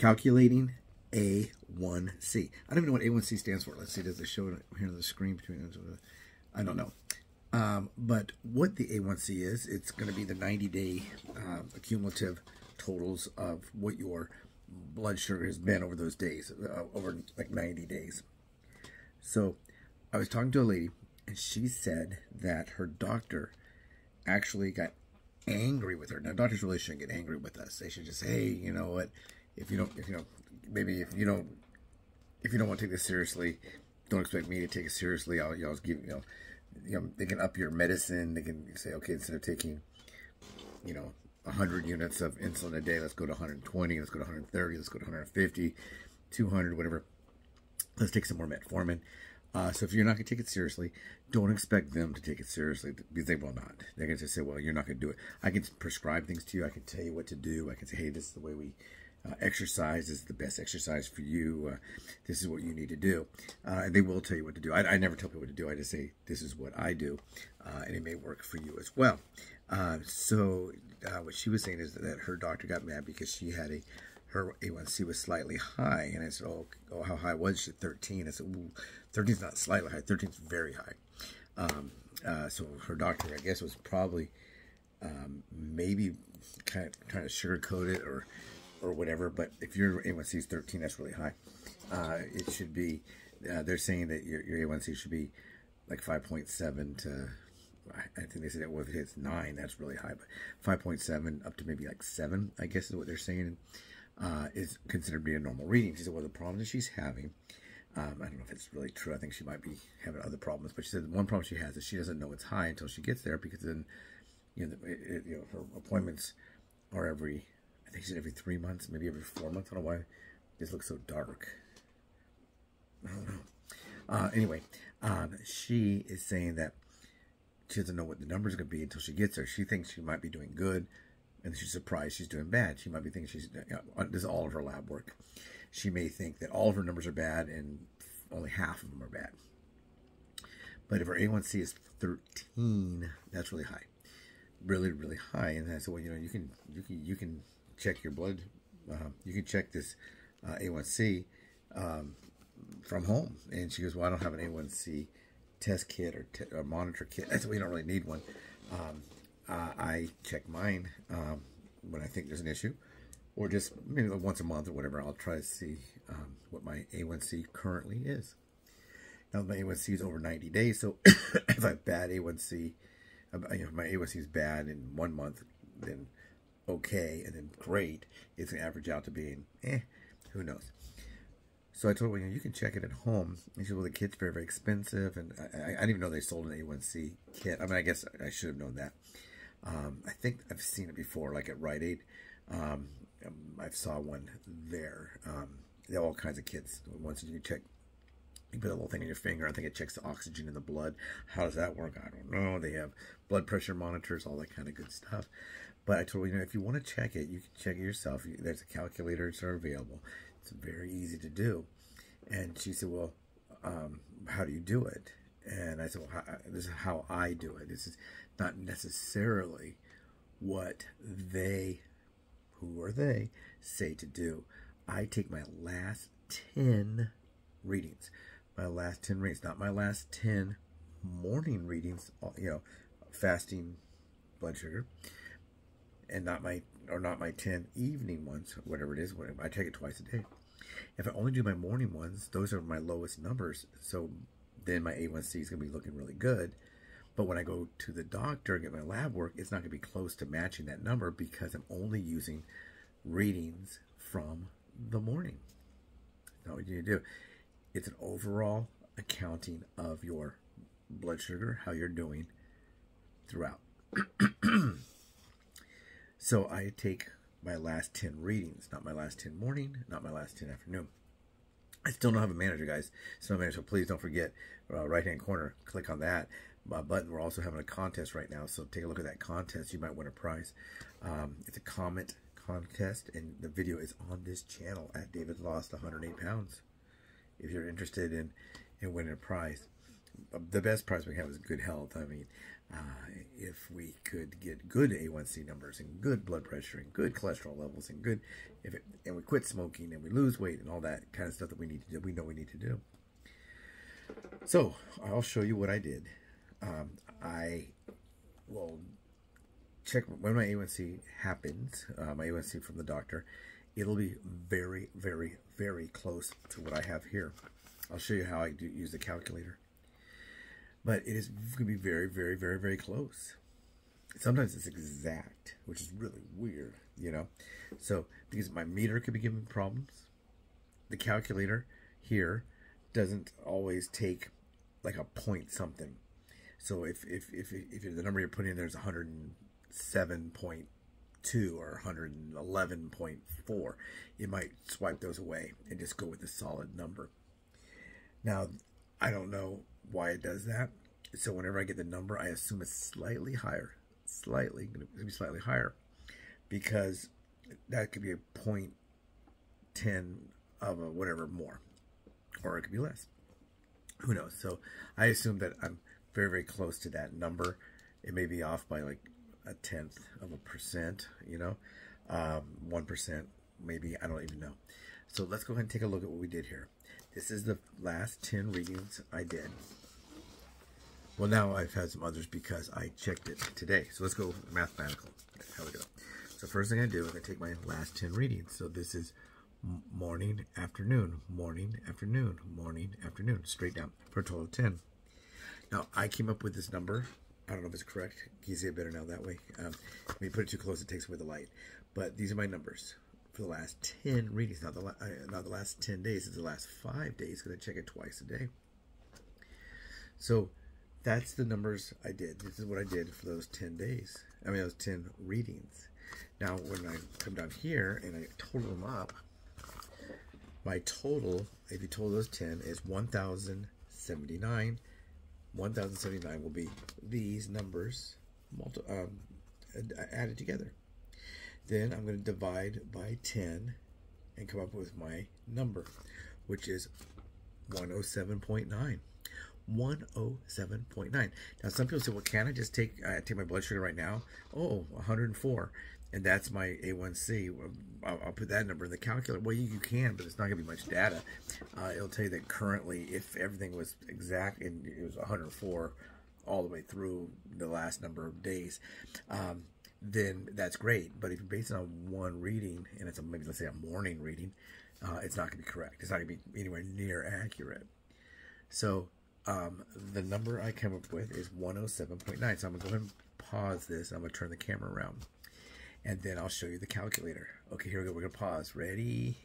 calculating A1C. I don't even know what A1C stands for. Let's see, does it show it here on the screen between us? I don't know. But what the A1C is, it's going to be the 90-day cumulative totals of what your blood sugar has been over those days, over like 90 days. So I was talking to a lady, and she said that her doctor actually got angry with her. Now, doctors really shouldn't get angry with us. They should just say, hey, you know what, if you don't want to take this seriously, don't expect me to take it seriously. I'll give they can up your medicine. They can say, okay, instead of taking 100 units of insulin a day, let's go to 120, let's go to 130, let's go to 150, 200, whatever. Let's take some more metformin. So if you're not going to take it seriously, don't expect them to take it seriously, because they will not. They're going to say, well, you're not going to do it. I can prescribe things to you. I can tell you what to do. I can say, hey, this is the way we exercise. This is the best exercise for you. This is what you need to do. And they will tell you what to do. I never tell people what to do. I just say, this is what I do. And it may work for you as well. So what she was saying is that her doctor got mad because she had her A1C was slightly high. And I said, oh, how high was she? 13. I said, ooh, 13 is not slightly high. 13 is very high. So her doctor, I guess, was probably maybe kind of trying to sugarcoat it or whatever. But if your A1C is 13, that's really high. It should be, they're saying that your A1C should be like 5.7 to, I think they said that if it hits 9, that's really high. But 5.7 up to maybe like 7, I guess is what they're saying, is considered to be a normal reading. She said, well, the problem that she's having, I don't know if it's really true. I think she might be having other problems. But she said one problem she has is she doesn't know it's high until she gets there, because then, her appointments are every, I think she said every 3 months, maybe every 4 months. I don't know why this looks so dark. I don't know. Anyway, she is saying that she doesn't know what the number is going to be until she gets there. She thinks she might be doing good, and she's surprised she's doing bad. She might be thinking she's, this is all of her lab work. She may think that all of her numbers are bad and only half of them are bad. But if her A1C is 13, that's really high, really, really high. And I said, well, you can check your blood. You can check this A1C from home. And she goes, well, I don't have an A1C test kit or monitor kit. I said, we don't really need one. I check mine when I think there's an issue, or just maybe once a month or whatever. I'll try to see what my A1C currently is. Now, my A1C is over 90 days, so if I have bad A1C, if my A1C is bad in 1 month, then okay, and then great, it's going to average out to being, who knows. So I told her, well, you can check it at home. And she said, well, the kit's very, very expensive, and I didn't even know they sold an A1C kit. I mean, I guess I should have known that. I think I've seen it before, like at Rite Aid. I saw one there. They have all kinds of kits. Once you check, you put a little thing on your finger. I think it checks the oxygen in the blood. How does that work? I don't know. They have blood pressure monitors, all that kind of good stuff. But I told her, if you want to check it, you can check it yourself. There's a calculator that are available. It's very easy to do. And she said, well, how do you do it? And I said, well, this is how I do it. This is not necessarily what who are they, say to do. I take my last 10 readings. My last 10 readings, not my last 10 morning readings, fasting blood sugar, and not my 10 evening ones, whatever it is. I take it twice a day. If I only do my morning ones, those are my lowest numbers. So then my A1C is going to be looking really good. But when I go to the doctor and get my lab work, it's not going to be close to matching that number, because I'm only using readings from the morning. That's what you do. It's an overall accounting of your blood sugar, how you're doing throughout. So I take my last 10 readings, not my last 10 morning, not my last 10 afternoon. I still don't have a manager, guys. Still no manager, so please don't forget, right-hand corner, click on that button. We're also having a contest right now, so take a look at that contest. You might win a prize. It's a comment contest, and the video is on this channel at David Lost 108 Pounds. If you're interested in winning a prize, the best prize we have is good health. I mean, if we could get good A1C numbers and good blood pressure and good cholesterol levels and good, and we quit smoking and we lose weight and all that kind of stuff that we need to do, we know we need to do. So I'll show you what I did. I will check when my A1C happens, my A1C from the doctor. It'll be very, very, very close to what I have here. I'll show you how I do use the calculator. But it is going to be very, very, very, very close. Sometimes it's exact, which is really weird, you know. So, because my meter could be giving problems. The calculator here doesn't always take like a point something. So if the number you're putting in there is 107.2 or 111.4, it might swipe those away and just go with a solid number. Now, I don't know why it does that. So whenever I get the number, I assume it's slightly higher. Slightly, going to be slightly higher. Because that could be a 0.10 of a whatever more. Or it could be less. Who knows? So I assume that I'm very, very close to that number. It may be off by like 0.1%, you know. 1%, maybe. I don't even know. So let's go ahead and take a look at what we did here. This is the last 10 readings I did. Well, now I've had some others because I checked it today. So let's go mathematical. How we go. So first thing I do is I take my last 10 readings. So this is morning, afternoon, morning, afternoon, morning, afternoon, straight down for a total of 10. Now, I came up with this number. I don't know if it's correct. Can you see it better now that way? When you put it too close, it takes away the light. But these are my numbers for the last 10 readings. Not the last 10 days. It's the last 5 days because I check it twice a day. So that's the numbers I did. This is what I did for those 10 days. I mean, those 10 readings. Now, when I come down here and I total them up, my total, if you total those 10, is 1,079. 1,079 will be these numbers added together. Then I'm going to divide by 10 and come up with my number, which is 107.9. 107.9. Now, some people say, well, can I just take my blood sugar right now? Oh, 104. And that's my A1C. I'll put that number in the calculator. Well, you can, but it's not going to be much data. It'll tell you that currently, if everything was exact and it was 104 all the way through the last number of days, then that's great. But if you base it on one reading, and it's maybe, let's say, a morning reading, it's not going to be correct. It's not going to be anywhere near accurate. So the number I came up with is 107.9. So I'm going to go ahead and pause this. I'm going to turn the camera around. And then I'll show you the calculator. Okay, here we go. We're going to pause. Ready?